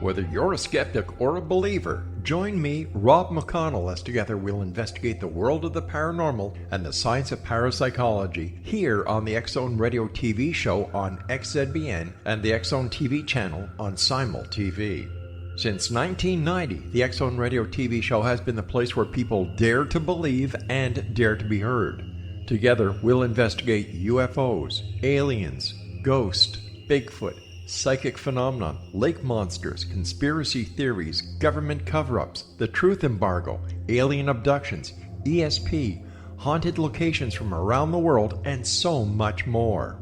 Whether you're a skeptic or a believer, join me, Rob McConnell, as together we'll investigate the world of the paranormal and the science of parapsychology here on the X-Zone Radio TV show on XZBN and the X-Zone TV channel on Simul TV. Since 1990, the X-Zone Radio TV show has been the place where people dare to believe and dare to be heard. Together, we'll investigate UFOs, aliens, ghosts, Bigfoot, psychic phenomenon, lake monsters, conspiracy theories, government cover-ups, the truth embargo, alien abductions, ESP, haunted locations from around the world, and so much more.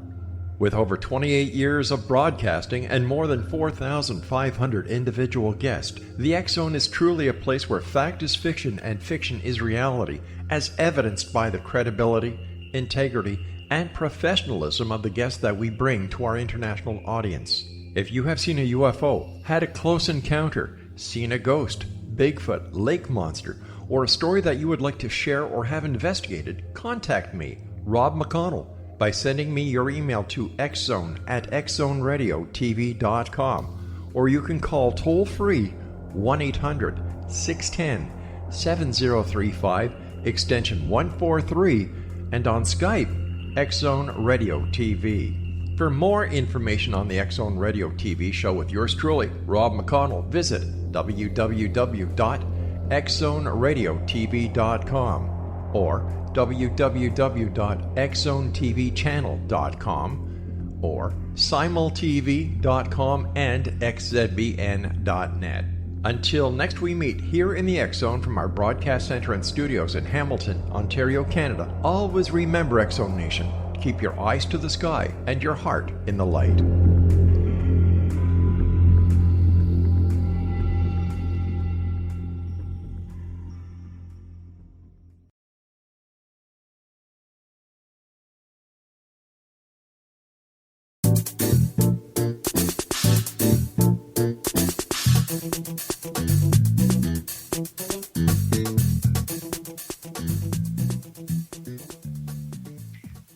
With over 28 years of broadcasting and more than 4,500 individual guests, the X-Zone is truly a place where fact is fiction and fiction is reality, as evidenced by the credibility, integrity, and professionalism of the guests that we bring to our international audience. If you have seen a UFO, had a close encounter, seen a ghost, Bigfoot, lake monster, or a story that you would like to share or have investigated, contact me, Rob McConnell, by sending me your email to xzone@xzoneradiotv.com, or you can call toll-free 1-800-610-7035, extension 143, and on Skype, X-Zone Radio TV. For more information on the X-Zone Radio TV show with yours truly, Rob McConnell, visit www.xzoneradiotv.com or www.xzonetvchannel.com or simultv.com and xzbn.net. Until next we meet here in the X-Zone from our broadcast center and studios in Hamilton, Ontario, Canada, always remember, X-Zone Nation, keep your eyes to the sky and your heart in the light.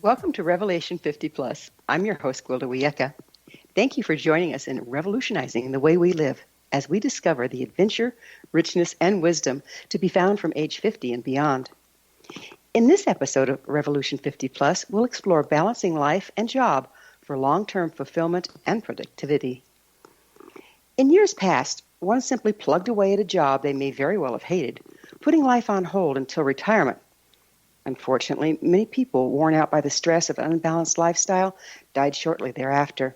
Welcome to Revelation 50 Plus. I'm your host, Gwilda Wiyaka. Thank you for joining us in revolutionizing the way we live as we discover the adventure, richness, and wisdom to be found from age 50 and beyond. In this episode of Revolution 50 Plus, we'll explore balancing life and job for long-term fulfillment and productivity. In years past, one simply plugged away at a job they may very well have hated, putting life on hold until retirement. Unfortunately, many people, worn out by the stress of an unbalanced lifestyle, died shortly thereafter.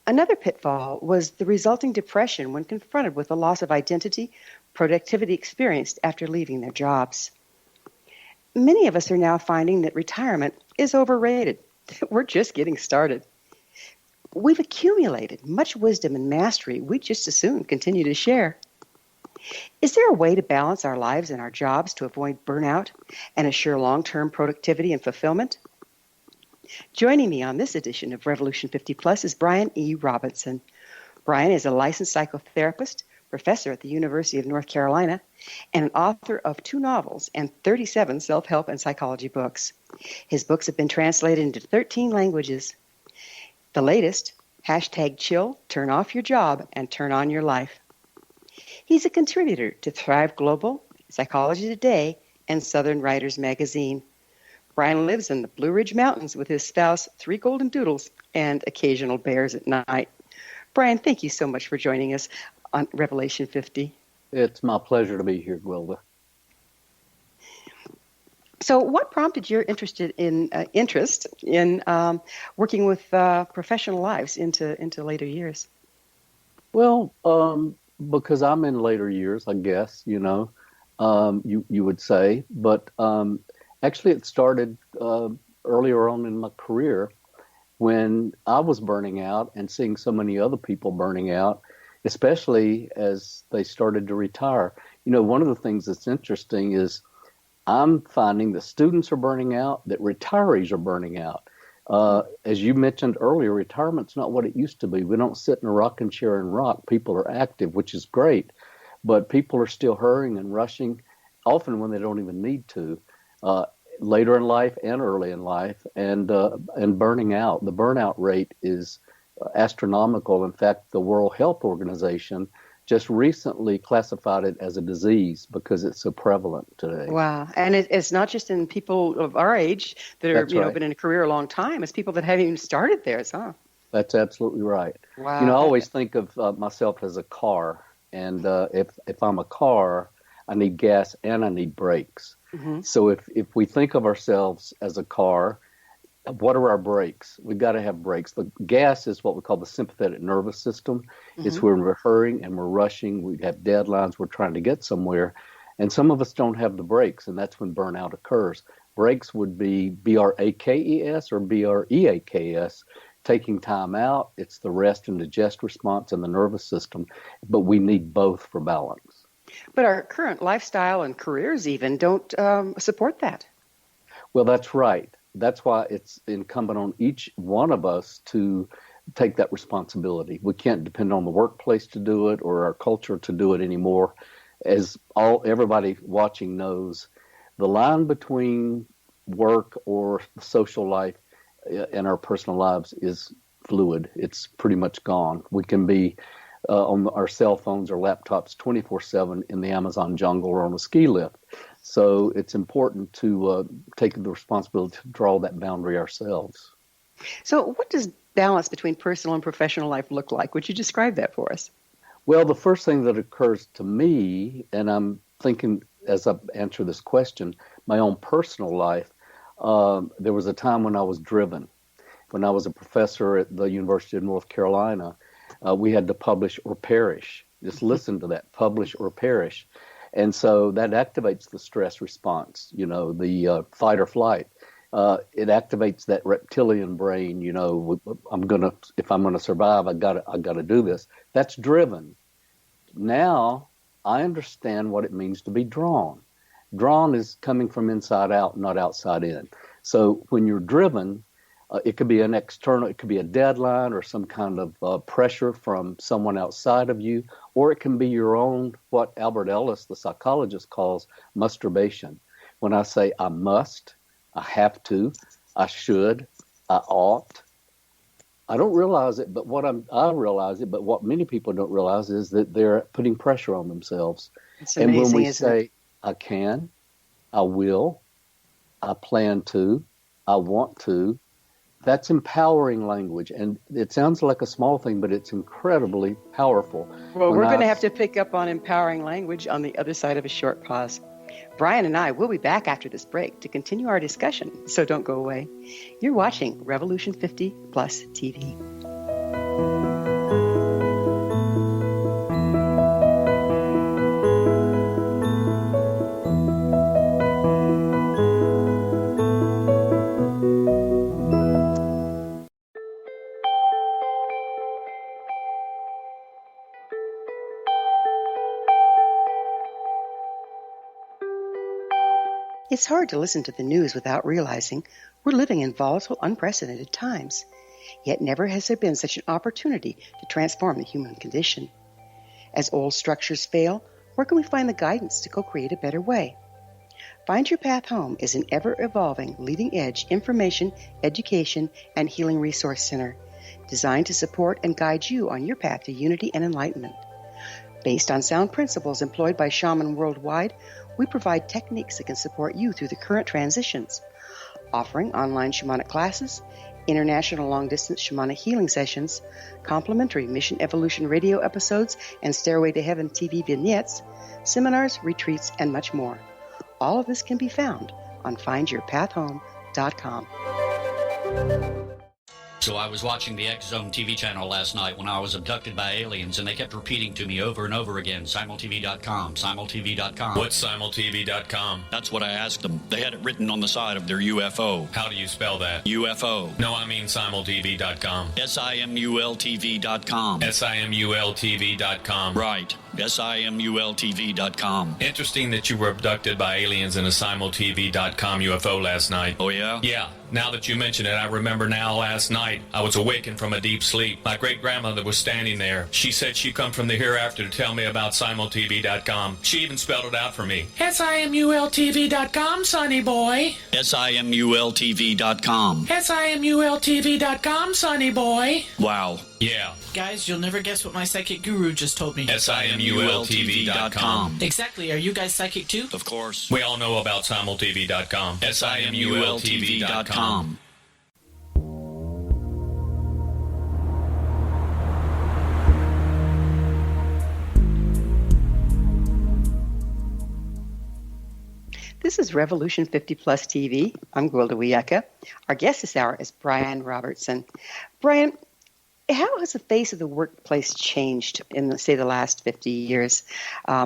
Another pitfall was the resulting depression when confronted with the loss of identity, productivity experienced after leaving their jobs. Many of us are now finding that retirement is overrated. We're just getting started. We've accumulated much wisdom and mastery we just as soon continue to share. Is there a way to balance our lives and our jobs to avoid burnout and assure long-term productivity and fulfillment? Joining me on this edition of Revolution 50 Plus is Bryan E. Robinson. Bryan is a licensed psychotherapist, professor at the University of North Carolina, and an author of 2 novels and 37 self-help and psychology books. His books have been translated into 13 languages. The latest, #Chill, Turn Off Your Job and Turn On Your Life. He's a contributor to Thrive Global, Psychology Today, and Southern Writers Magazine. Bryan lives in the Blue Ridge Mountains with his spouse, 3 golden doodles, and occasional bears at night. Bryan, thank you so much for joining us on Revelation 50. It's my pleasure to be here, Gwilda. So what prompted your interest in working with professional lives into later years? Well, because I'm in later years, I guess, you would say. But actually, it started earlier on in my career when I was burning out and seeing so many other people burning out, especially as they started to retire. One of the things that's interesting is I'm finding that students are burning out, that retirees are burning out. As you mentioned earlier, retirement's not what it used to be. We don't sit in a rocking chair and rock. People are active, which is great, but people are still hurrying and rushing, often when they don't even need to, later in life and early in life, and burning out. The burnout rate is astronomical. In fact, the World Health Organization just recently classified it as a disease because it's so prevalent today. Wow. And it's not just in people of our age that are, That's right. been in a career a long time. It's people that haven't even started theirs, huh? That's absolutely right. Wow. I always think of myself as a car. And if I'm a car, I need gas and I need brakes. Mm-hmm. So if we think of ourselves as a car, what are our brakes? We've got to have brakes. The gas is what we call the sympathetic nervous system. Mm-hmm. It's when we're hurrying and we're rushing. We have deadlines. We're trying to get somewhere. And some of us don't have the brakes, and that's when burnout occurs. Brakes would be B-R-A-K-E-S or B-R-E-A-K-S, taking time out. It's the rest and digest response in the nervous system, but we need both for balance. But our current lifestyle and careers even don't support that. Well, that's right. That's why it's incumbent on each one of us to take that responsibility. We can't depend on the workplace to do it or our culture to do it anymore. As everybody watching knows, the line between work or social life and our personal lives is fluid. It's pretty much gone. We can be on our cell phones or laptops 24/7 in the Amazon jungle or on a ski lift. So it's important to take the responsibility to draw that boundary ourselves. So what does balance between personal and professional life look like? Would you describe that for us? Well, the first thing that occurs to me, and I'm thinking as I answer this question, my own personal life, there was a time when I was driven. When I was a professor at the University of North Carolina, we had to publish or perish. Just listen to that, publish or perish. And so that activates the stress response, the fight or flight. It activates that reptilian brain, if I'm gonna survive, I gotta do this. That's driven. Now I understand what it means to be drawn. Drawn is coming from inside out, not outside in. So when you're driven, it could be an external, it could be a deadline or some kind of pressure from someone outside of you, or it can be your own, what Albert Ellis, the psychologist, calls masturbation. When I say I must, I have to, I should, I ought, I don't realize it, but I realize it, but what many people don't realize is that they're putting pressure on themselves. It's amazing, and when we isn't say, it? I can, I will, I plan to, I want to, that's empowering language. And it sounds like a small thing, but it's incredibly powerful. Well, we're going to have to pick up on empowering language on the other side of a short pause. Bryan and I will be back after this break to continue our discussion, so don't go away. You're watching Revolution 50 Plus TV. It's hard to listen to the news without realizing we're living in volatile, unprecedented times. Yet never has there been such an opportunity to transform the human condition. As old structures fail, where can we find the guidance to co-create a better way? Find Your Path Home is an ever-evolving, leading-edge information, education, and healing resource center designed to support and guide you on your path to unity and enlightenment. Based on sound principles employed by shaman worldwide, we provide techniques that can support you through the current transitions, offering online shamanic classes, international long-distance shamanic healing sessions, complimentary Mission Evolution radio episodes and Stairway to Heaven TV vignettes, seminars, retreats, and much more. All of this can be found on findyourpathhome.com. So I was watching the X Zone TV channel last night when I was abducted by aliens, and they kept repeating to me over and over again, simultv.com, simultv.com. What's simultv.com? That's what I asked them. They had it written on the side of their UFO. How do you spell that? UFO. No, I mean simultv.com. simultv.com. simultv.com. Right. simultv.com. Interesting that you were abducted by aliens in a simultv.com UFO last night. Oh, yeah? Yeah. Now that you mention it, I remember now last night I was awakened from a deep sleep. My great-grandmother was standing there. She said she'd come from the hereafter to tell me about simultv.com. She even spelled it out for me. simultv.com, sonny boy. simultv.com. simultv.com, sonny boy. Wow. Yeah. Guys, you'll never guess what my psychic guru just told me. simultv.com. Exactly. Are you guys psychic too? Of course. We all know about simultv.com. simultv.com. This is Revolution 50 Plus TV. I'm Gwilda Wiyaka. Our guest this hour is Bryan Robertson. Bryan, how has the face of the workplace changed in, the last 50 years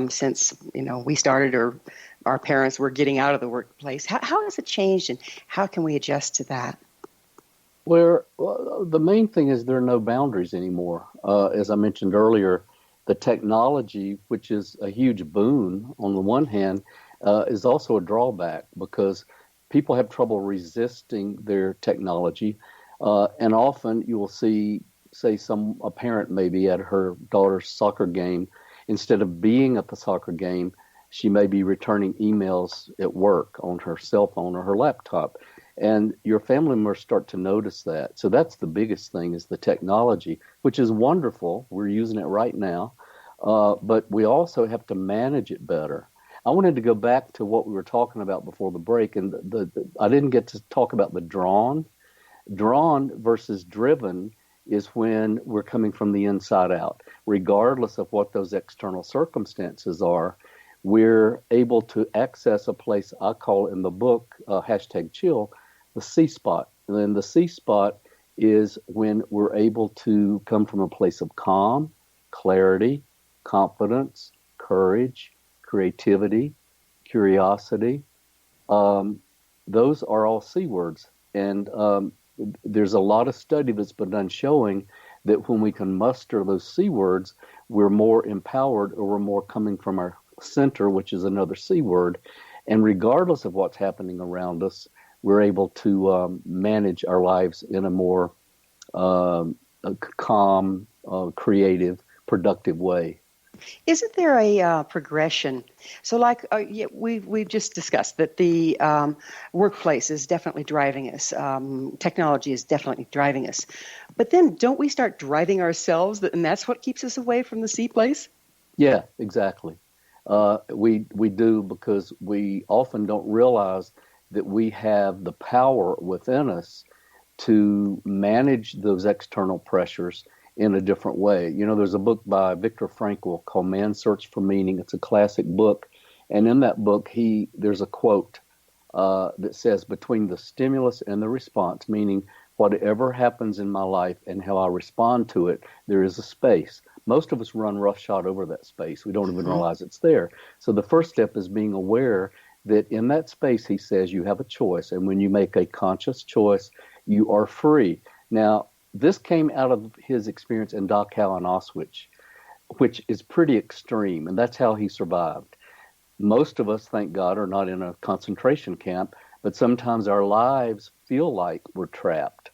since, we started or our parents were getting out of the workplace? How has it changed, and how can we adjust to that? Well, the main thing is there are no boundaries anymore. As I mentioned earlier, the technology, which is a huge boon on the one hand, is also a drawback because people have trouble resisting their technology. And often you will see, say, a parent maybe at her daughter's soccer game, instead of being at the soccer game, she may be returning emails at work on her cell phone or her laptop. And your family members start to notice that. So that's the biggest thing, is the technology, which is wonderful. We're using it right now. But we also have to manage it better. I wanted to go back to what we were talking about before the break, and I didn't get to talk about the drawn. Drawn versus driven is when we're coming from the inside out. Regardless of what those external circumstances are, we're able to access a place I call in the book, #chill, the C spot. And then the C spot is when we're able to come from a place of calm, clarity, confidence, courage, creativity, curiosity. Those are all C words. And there's a lot of study that's been done showing that when we can muster those C words, we're more empowered, or we're more coming from our center, which is another C word. And regardless of what's happening around us, we're able to manage our lives in a more calm, creative, productive way. Isn't there a progression? So, we've just discussed that the workplace is definitely driving us. Technology is definitely driving us. But then, don't we start driving ourselves, and that's what keeps us away from the C place? Yeah, exactly. We do, because we often don't realize that we have the power within us to manage those external pressures in a different way. There's a book by Viktor Frankl called Man's Search for Meaning. It's a classic book. And in that book, there's a quote that says, between the stimulus and the response, meaning whatever happens in my life and how I respond to it, there is a space. Most of us run roughshod over that space. We don't even realize it's there. So the first step is being aware that in that space, he says, you have a choice. And when you make a conscious choice, you are free. Now, this came out of his experience in Dachau and Auschwitz, which is pretty extreme, and that's how he survived. Most of us, thank God, are not in a concentration camp, but sometimes our lives feel like we're trapped.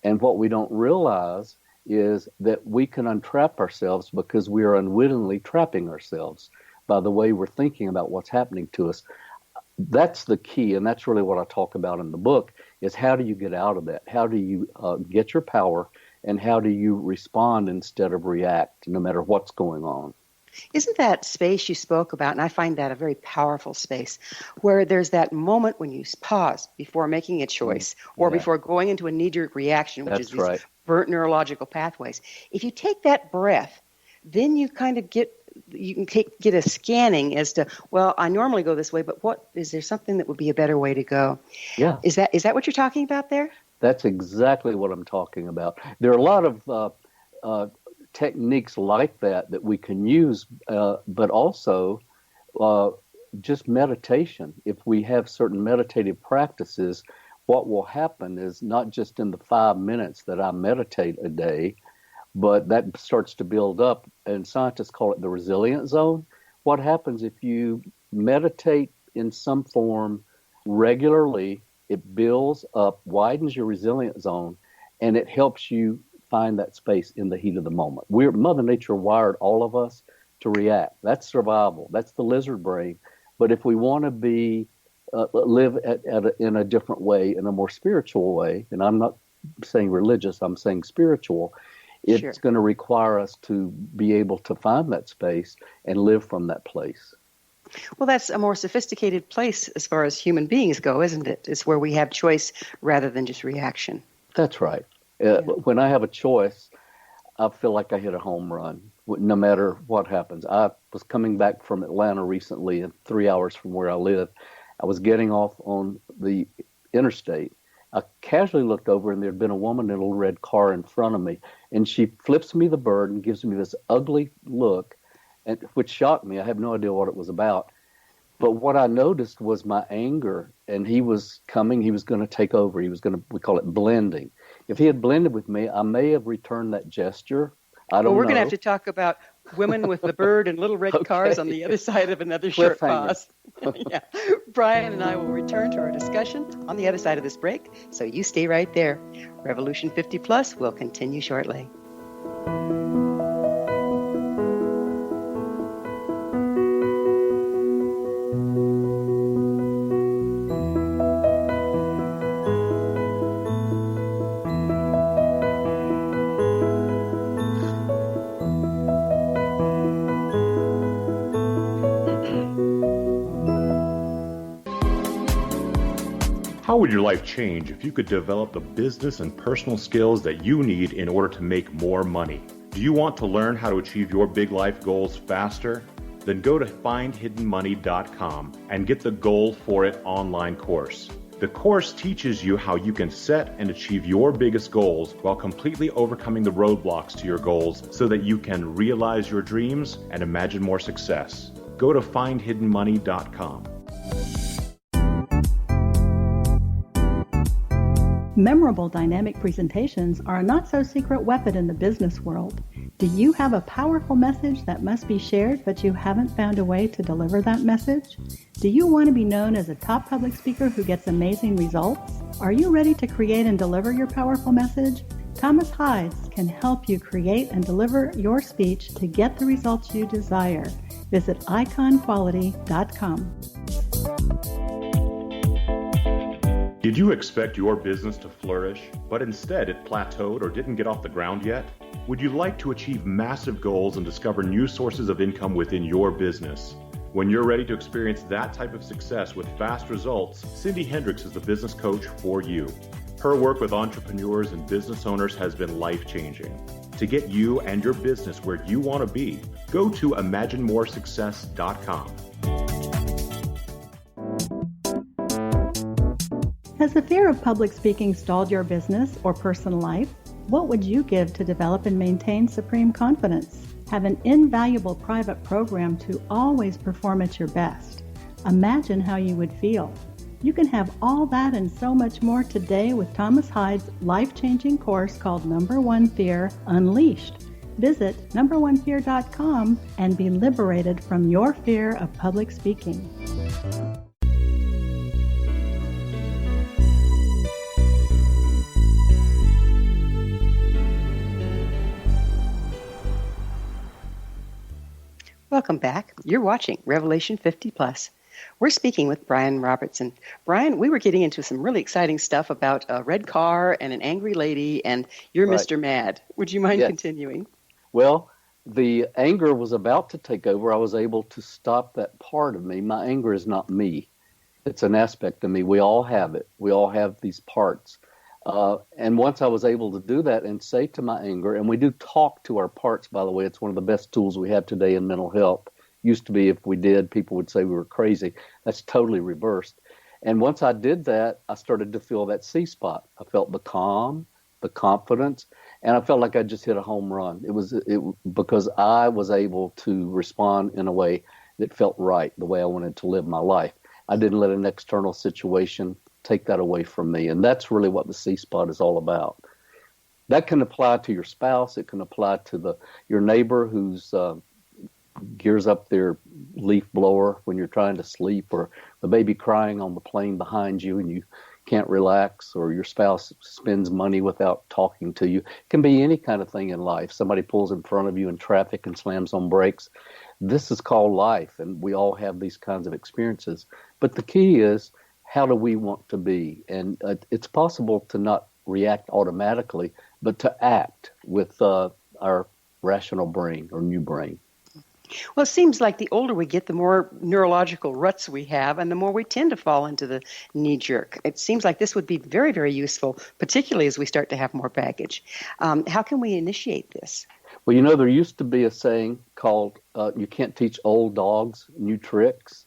And what we don't realize is that we can untrap ourselves because we are unwittingly trapping ourselves by the way we're thinking about what's happening to us. That's the key, and that's really what I talk about in the book, is how do you get out of that? How do you get your power, and how do you respond instead of react, no matter what's going on? Isn't that space you spoke about, and I find that a very powerful space, where there's that moment when you pause before making a choice or before going into a knee-jerk reaction, which is these burnt neurological pathways. If you take that breath, then you kind of get a scanning as to, well, I normally go this way, but is there something that would be a better way to go? Yeah. Is that what you're talking about there? That's exactly what I'm talking about. There are a lot of techniques like that we can use, but also just meditation. If we have certain meditative practices, what will happen is not just in the 5 minutes that I meditate a day, but that starts to build up, and scientists call it the resilient zone. What happens if you meditate in some form regularly, it builds up, widens your resilient zone, and it helps you find that space in the heat of the moment. Mother Nature wired all of us to react. That's survival. That's the lizard brain. But if we want to live in a different way, in a more spiritual way, and I'm not saying religious, I'm saying spiritual, it's going to require us to be able to find that space and live from that place. Well, that's a more sophisticated place as far as human beings go, isn't it? It's where we have choice rather than just reaction. That's right. When I have a choice, I feel like I hit a home run, no matter what happens. I was coming back from Atlanta recently, and 3 hours from where I live. I was getting off on the interstate. I casually looked over, and there had been a woman in a little red car in front of me, and she flips me the bird and gives me this ugly look, which shocked me. I have no idea what it was about. But what I noticed was my anger, and he was coming. He was going to take over. He was going to, we call it blending. If he had blended with me, I may have returned that gesture. I don't know. Well, we're going to have to talk about women with the bird and little red cars on the other side of another short pause. Yeah. Bryan and I will return to our discussion on the other side of this break, so you stay right there. Revolution 50 Plus will continue shortly. How would your life change if you could develop the business and personal skills that you need in order to make more money? Do you want to learn how to achieve your big life goals faster? Then go to findhiddenmoney.com and get the Goal for It online course. The course teaches you how you can set and achieve your biggest goals while completely overcoming the roadblocks to your goals so that you can realize your dreams and imagine more success. Go to findhiddenmoney.com. Memorable dynamic presentations are a not-so-secret weapon in the business world. Do you have a powerful message that must be shared, but you haven't found a way to deliver that message? Do you want to be known as a top public speaker who gets amazing results? Are you ready to create and deliver your powerful message? Thomas Hides can help you create and deliver your speech to get the results you desire. Visit iconquality.com. Did you expect your business to flourish, but instead it plateaued or didn't get off the ground yet? Would you like to achieve massive goals and discover new sources of income within your business? When you're ready to experience that type of success with fast results, Cindy Hendricks is the business coach for you. Her work with entrepreneurs and business owners has been life-changing. To get you and your business where you want to be, go to imaginemoresuccess.com. Has the fear of public speaking stalled your business or personal life? What would you give to develop and maintain supreme confidence? Have an invaluable private program to always perform at your best. Imagine how you would feel. You can have all that and so much more today with Thomas Hides' life-changing course called Number One Fear Unleashed. Visit numberonefear.com and be liberated from your fear of public speaking. Welcome back. You're watching Revelation 50 Plus. We're speaking with Bryan Robertson. Bryan, we were getting into some really exciting stuff about a red car and an angry lady, and you're right. Mr. Mad. Would you mind continuing? Well, the anger was about to take over. I was able to stop that part of me. My anger is not me. It's an aspect of me. We all have it. We all have these parts. And once I was able to do that and say to my anger, and we do talk to our parts, by the way, it's one of the best tools we have today in mental health. Used to be if we did, people would say we were crazy. That's totally reversed. And once I did that, I started to feel that C-spot. I felt the calm, the confidence, and I felt like I just hit a home run. It was because I was able to respond in a way that felt right, the way I wanted to live my life. I didn't let an external situation take that away from me. And that's really what the C-spot is all about. That can apply to your spouse. It can apply to your neighbor who's gears up their leaf blower when you're trying to sleep, or the baby crying on the plane behind you, and can't relax, or your spouse spends money without talking to you. It can be any kind of thing in life. Somebody pulls in front of you in traffic and slams on brakes. This is called life, and we all have these kinds of experiences. But the key is, how do we want to be? And it's possible to not react automatically, but to act with our rational brain or new brain. Well, it seems like the older we get, the more neurological ruts we have, and the more we tend to fall into the knee-jerk. It seems like this would be very, very useful, particularly as we start to have more baggage. How can we initiate this? Well, there used to be a saying called, you can't teach old dogs new tricks.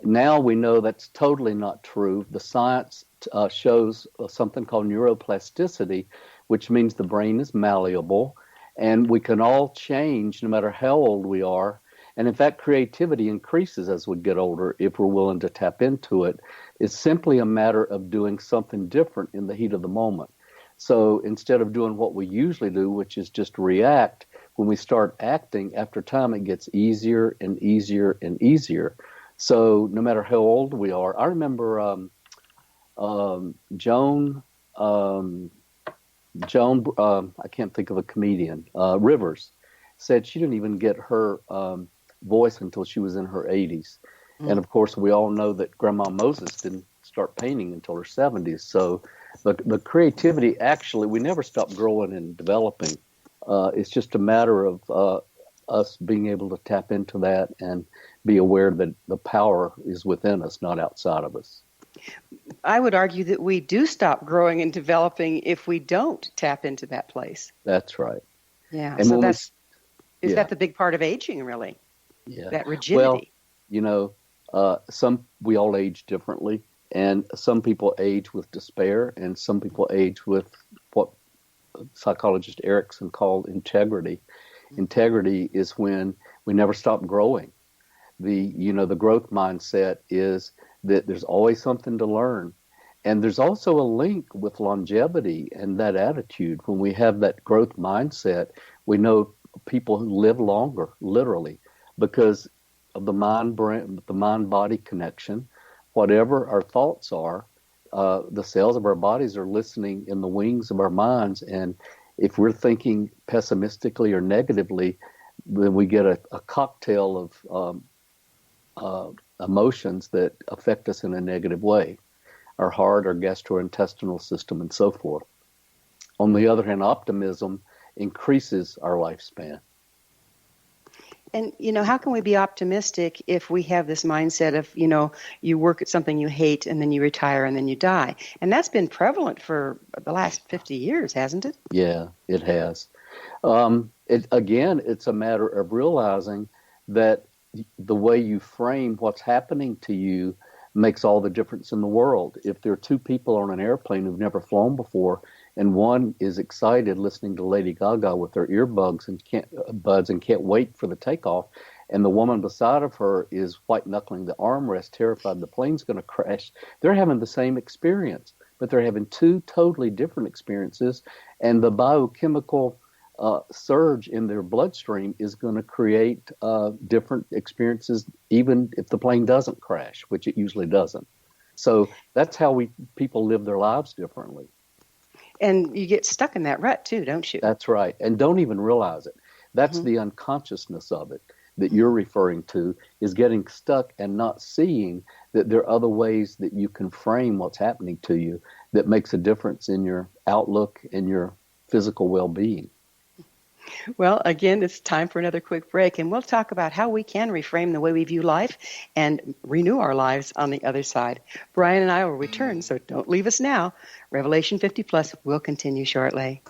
Now we know that's totally not true. The science shows something called neuroplasticity, which means the brain is malleable, and we can all change no matter how old we are. And in fact, creativity increases as we get older if we're willing to tap into it. It's simply a matter of doing something different in the heat of the moment. So instead of doing what we usually do, which is just react, when we start acting, after time it gets easier and easier and easier. So no matter how old we are, I remember Joan, I can't think of a comedian, Rivers, said she didn't even get her voice until she was in her 80s. And of course, we all know that Grandma Moses didn't start painting until her 70s. So the creativity, actually, we never stop growing and developing. It's just a matter of us being able to tap into that and be aware that the power is within us, not outside of us. I would argue that we do stop growing and developing if we don't tap into that place. That's right. Yeah. And so is that the big part of aging, really? Yeah. That rigidity. Well, we all age differently, and some people age with despair, and some people age with what psychologist Erickson called integrity. Integrity is when we never stop growing. The growth mindset is that there's always something to learn. And there's also a link with longevity and that attitude. When we have that growth mindset, we know people who live longer, literally, because of the mind-body connection. Whatever our thoughts are, the cells of our bodies are listening in the wings of our minds. And if we're thinking pessimistically or negatively, then we get a cocktail of emotions that affect us in a negative way. Our heart, our gastrointestinal system, and so forth. On the other hand, optimism increases our lifespan. And, how can we be optimistic if we have this mindset of, you work at something you hate and then you retire and then you die? And that's been prevalent for the last 50 years, hasn't it? Yeah, it has. It's a matter of realizing that the way you frame what's happening to you makes all the difference in the world. If there are two people on an airplane who've never flown before, and one is excited listening to Lady Gaga with her earbuds and can't wait for the takeoff, and the woman beside of her is white-knuckling the armrest, terrified the plane's going to crash, they're having the same experience, but they're having two totally different experiences, and the biochemical surge in their bloodstream is going to create different experiences, even if the plane doesn't crash, which it usually doesn't. So that's how people live their lives differently. And you get stuck in that rut too, don't you? That's right. And don't even realize it. That's the unconsciousness of it that you're referring to, is getting stuck and not seeing that there are other ways that you can frame what's happening to you that makes a difference in your outlook and your physical well-being. Well, again, it's time for another quick break, and we'll talk about how we can reframe the way we view life and renew our lives on the other side. Bryan and I will return, so don't leave us now. Revelation 50 Plus will continue shortly.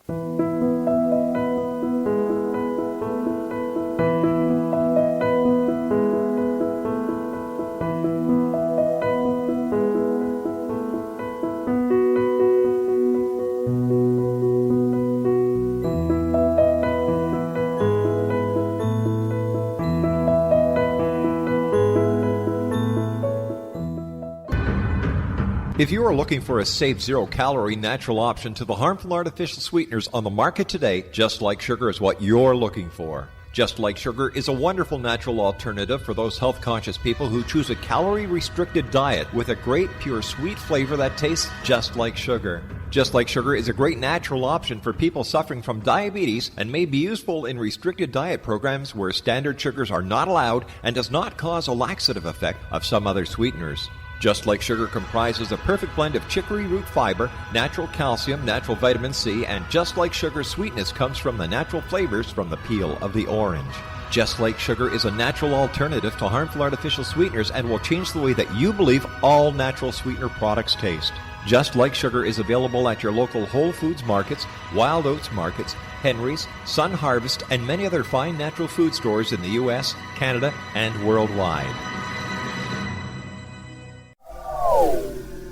If you are looking for a safe, zero-calorie natural option to the harmful artificial sweeteners on the market today, Just Like Sugar is what you're looking for. Just Like Sugar is a wonderful natural alternative for those health-conscious people who choose a calorie-restricted diet with a great, pure, sweet flavor that tastes just like sugar. Just Like Sugar is a great natural option for people suffering from diabetes and may be useful in restricted diet programs where standard sugars are not allowed and does not cause a laxative effect of some other sweeteners. Just Like Sugar comprises a perfect blend of chicory root fiber, natural calcium, natural vitamin C, and Just Like Sugar's sweetness comes from the natural flavors from the peel of the orange. Just Like Sugar is a natural alternative to harmful artificial sweeteners and will change the way that you believe all natural sweetener products taste. Just Like Sugar is available at your local Whole Foods markets, Wild Oats markets, Henry's, Sun Harvest, and many other fine natural food stores in the U.S., Canada, and worldwide.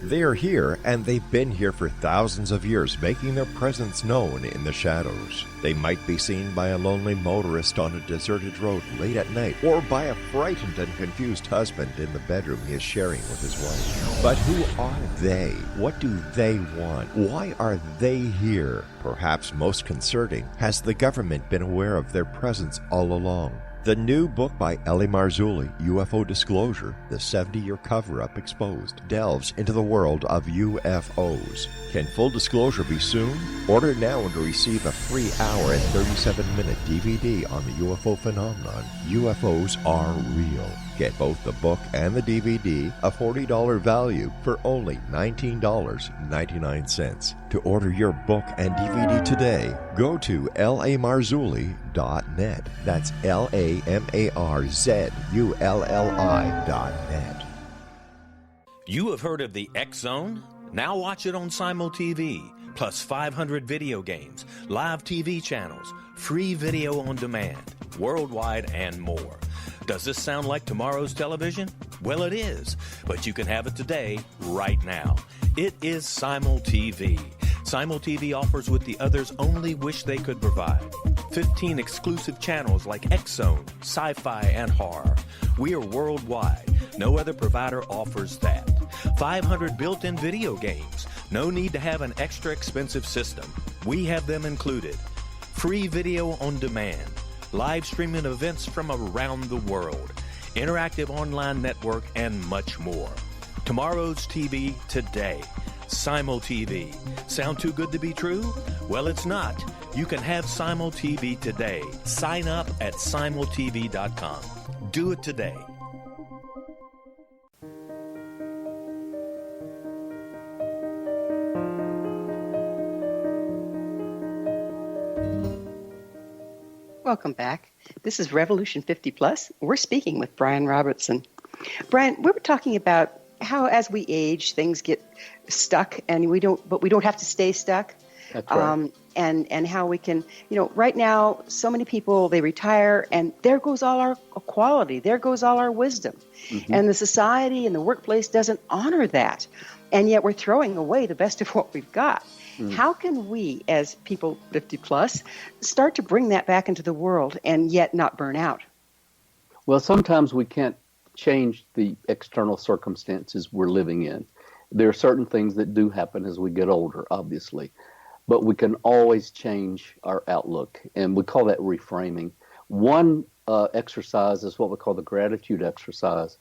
They are here, and they've been here for thousands of years, making their presence known in the shadows. They might be seen by a lonely motorist on a deserted road late at night, or by a frightened and confused husband in the bedroom he is sharing with his wife. But who are they? What do they want? Why are they here? Perhaps most concerning, has the government been aware of their presence all along? The new book by rel-mar, UFO Disclosure, the 70-year cover-up exposed, delves into the world of UFOs. Can full disclosure be soon? Order now and receive a free hour and 37-minute DVD on the UFO phenomenon. UFOs are real. Get both the book and the DVD, a $40 value, for only $19.99. To order your book and DVD today, go to rel-marzulli.net. That's rel-marzulli.net. You have heard of the X Zone? Now watch it on Simul TV, plus 500 video games, live TV channels, free video on demand, worldwide, and more. Does this sound like tomorrow's television? Well, it is, but you can have it today, right now. It is Simul TV. Simul TV offers what the others only wish they could provide. 15 exclusive channels like X-Zone, Sci-Fi, and Horror. We are worldwide. No other provider offers that. 500 built-in video games. No need to have an extra expensive system. We have them included. Free video on demand. Live streaming events from around the world, interactive online network, and much more. Tomorrow's TV today. Simul TV. Sound too good to be true? Well, it's not. You can have Simul TV today. Sign up at simultv.com. Do it today. Welcome back. This is Revolution 50 Plus. We're speaking with Bryan Robertson. Bryan, we were talking about how as we age, things get stuck, and we don't have to stay stuck. That's right. And how we can, right now, so many people, they retire, and there goes all our quality. There goes all our wisdom. Mm-hmm. And the society and the workplace doesn't honor that. And yet we're throwing away the best of what we've got. How can we, as people 50 plus, start to bring that back into the world and yet not burn out? Well, sometimes we can't change the external circumstances we're living in. There are certain things that do happen as we get older, obviously, but we can always change our outlook, and we call that reframing. One exercise is what we call the gratitude exercise,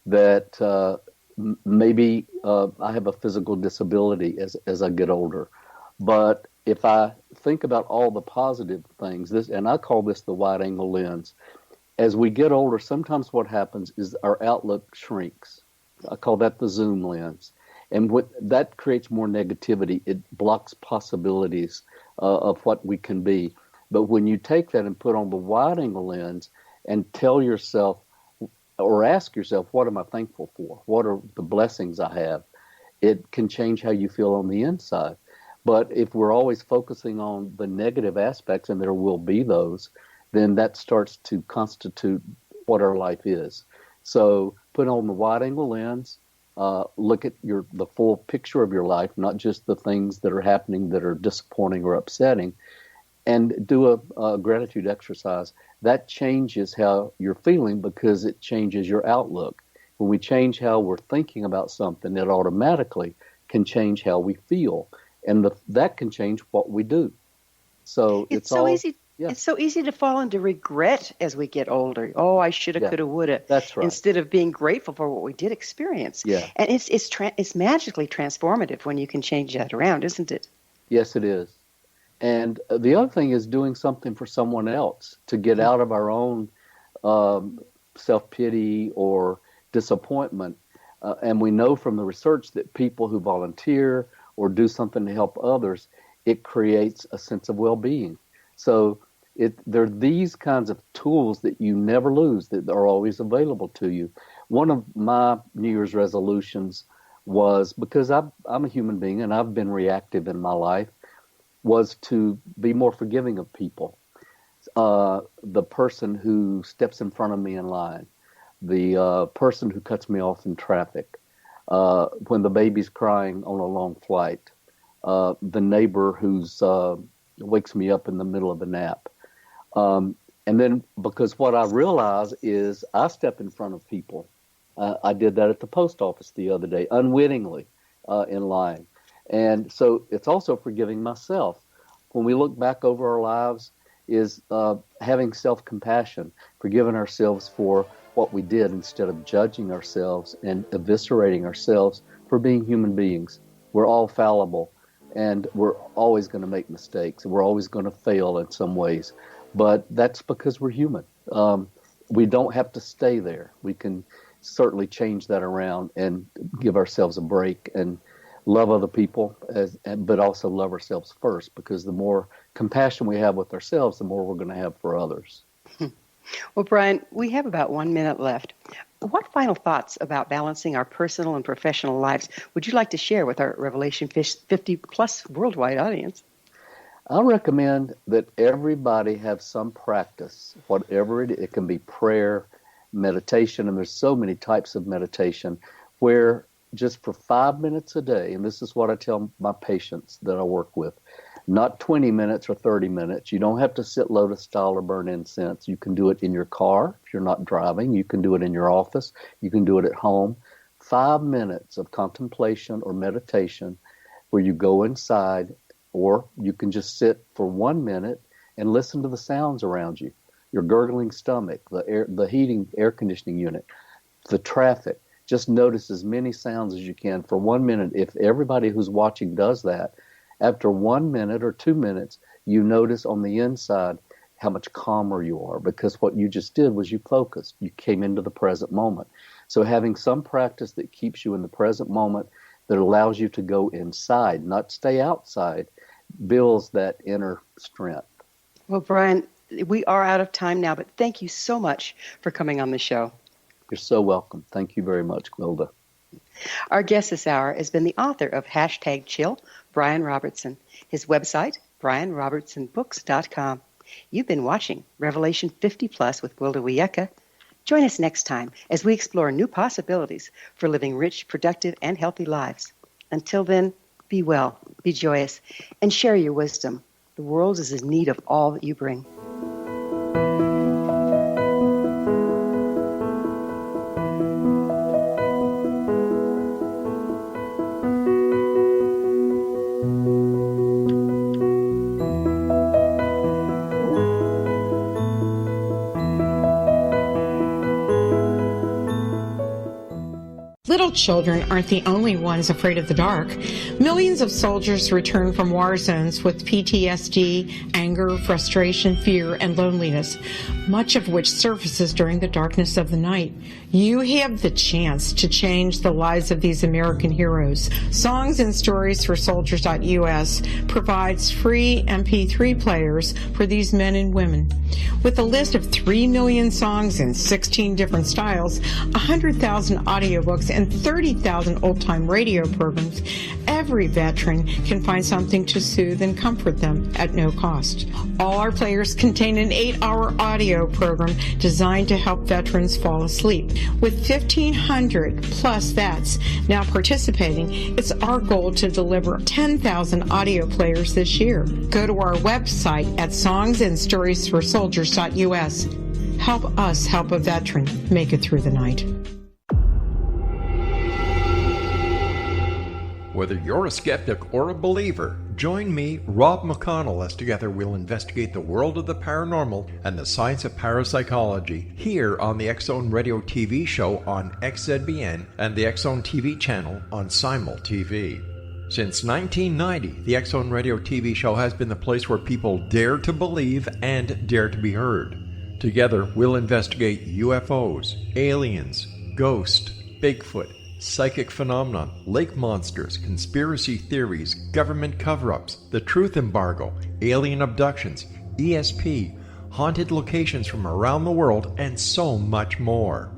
that maybe I have a physical disability as I get older. But if I think about all the positive things, and I call this the wide-angle lens, as we get older, sometimes what happens is our outlook shrinks. I call that the zoom lens. And that creates more negativity. It blocks possibilities of what we can be. But when you take that and put on the wide-angle lens and tell yourself or ask yourself, what am I thankful for? What are the blessings I have? It can change how you feel on the inside. But if we're always focusing on the negative aspects, and there will be those, then that starts to constitute what our life is. So put on the wide-angle lens, look at the full picture of your life, not just the things that are happening that are disappointing or upsetting, and do a gratitude exercise. That changes how you're feeling because it changes your outlook. When we change how we're thinking about something, it automatically can change how we feel. And that can change what we do. So it's so easy Yeah. It's so easy to fall into regret as we get older. Oh, I shoulda, coulda, woulda. That's right. Instead of being grateful for what we did experience. Yeah. And it's magically transformative when you can change that around, isn't it? Yes, it is. And the other thing is doing something for someone else to get out of our own self-pity or disappointment. And we know from the research that people who volunteer or do something to help others, it creates a sense of well-being. So there are these kinds of tools that you never lose, that are always available to you. One of my New Year's resolutions was, because I'm a human being and I've been reactive in my life, was to be more forgiving of people. The person who steps in front of me in line, the person who cuts me off in traffic, when the baby's crying on a long flight, the neighbor who's wakes me up in the middle of a nap. And then, because what I realize is I step in front of people. I did that at the post office the other day, unwittingly, in line. And so it's also forgiving myself. When we look back over our lives, is having self-compassion, forgiving ourselves for what we did instead of judging ourselves and eviscerating ourselves for being human beings. We're all fallible, and we're always going to make mistakes. We're always going to fail in some ways, but that's because we're human. We don't have to stay there. We can certainly change that around and give ourselves a break and love other people, but also love ourselves first, because the more compassion we have with ourselves, the more we're going to have for others. Well, Bryan, we have about 1 minute left. What final thoughts about balancing our personal and professional lives would you like to share with our Revelation 50 plus worldwide audience? I recommend that everybody have some practice, whatever it is. It can be prayer, meditation, and there's so many types of meditation, where just for 5 minutes a day, and this is what I tell my patients that I work with, not 20 minutes or 30 minutes. You don't have to sit lotus style or burn incense. You can do it in your car if you're not driving. You can do it in your office. You can do it at home. 5 minutes of contemplation or meditation where you go inside, or you can just sit for 1 minute and listen to the sounds around you. Your gurgling stomach, the heating air conditioning unit, the traffic. Just notice as many sounds as you can for 1 minute. If everybody who's watching does that, after 1 minute or 2 minutes, you notice on the inside how much calmer you are, because what you just did was you focused. You came into the present moment. So having some practice that keeps you in the present moment, that allows you to go inside, not stay outside, builds that inner strength. Well, Bryan, we are out of time now, but thank you so much for coming on the show. You're so welcome. Thank you very much, Gwilda. Our guest this hour has been the author of #Chill, Bryan Robertson. His website, bryanrobertsonbooks.com. You've been watching Revelation 50 Plus with Gwilda Wiyaka. Join us next time as we explore new possibilities for living rich, productive, and healthy lives. Until then, be well, be joyous, and share your wisdom. The world is in need of all that you bring. Little children aren't the only ones afraid of the dark. Millions of soldiers return from war zones with PTSD, anger, frustration, fear, and loneliness, much of which surfaces during the darkness of the night. You have the chance to change the lives of these American heroes. Songs and Stories for Soldiers.us provides free MP3 players for these men and women. With a list of 3 million songs in 16 different styles, 100,000 audiobooks, and 30,000 old-time radio programs, every veteran can find something to soothe and comfort them at no cost. All our players contain an 8-hour audio program designed to help veterans fall asleep. With 1,500 plus vets now participating, it's our goal to deliver 10,000 audio players this year. Go to our website at songsandstoriesforsoldiers.us. Help us help a veteran make it through the night. Whether you're a skeptic or a believer, join me, Rob McConnell, as together we'll investigate the world of the paranormal and the science of parapsychology here on the X-Zone Radio TV show on XZBN and the X-Zone TV channel on Simul TV. Since 1990, the X-Zone Radio TV show has been the place where people dare to believe and dare to be heard. Together, we'll investigate UFOs, aliens, ghosts, Bigfoot, psychic phenomenon, lake monsters, conspiracy theories, government cover-ups, the truth embargo, alien abductions, ESP, haunted locations from around the world, and so much more.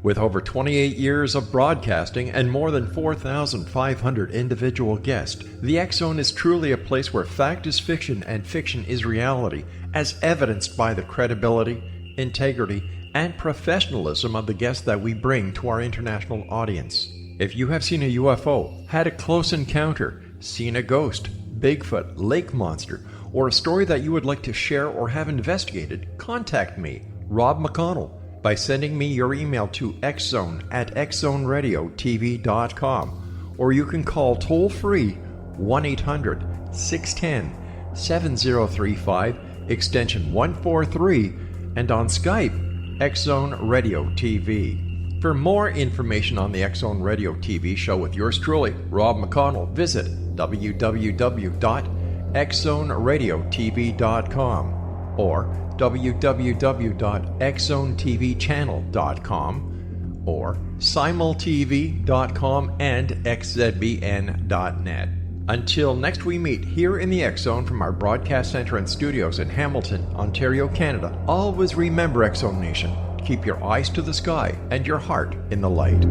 With over 28 years of broadcasting and more than 4,500 individual guests, the X-Zone is truly a place where fact is fiction and fiction is reality, as evidenced by the credibility, integrity, and professionalism of the guests that we bring to our international audience. If you have seen a UFO, had a close encounter, seen a ghost, Bigfoot, lake monster, or a story that you would like to share or have investigated, contact me, Rob McConnell, by sending me your email to xzone@xzoneradiotv.com, or you can call toll-free 1-800-610-7035, extension 143, and on Skype, X-Zone Radio TV. For more information on the X-Zone Radio TV show with yours truly, Rob McConnell, visit www.xzoneradiotv.com or www.xzonetvchannel.com or simultv.com and xzbn.net. Until next we meet here in the X-Zone from our broadcast center and studios in Hamilton, Ontario, Canada, always remember, X-Zone Nation, keep your eyes to the sky and your heart in the light.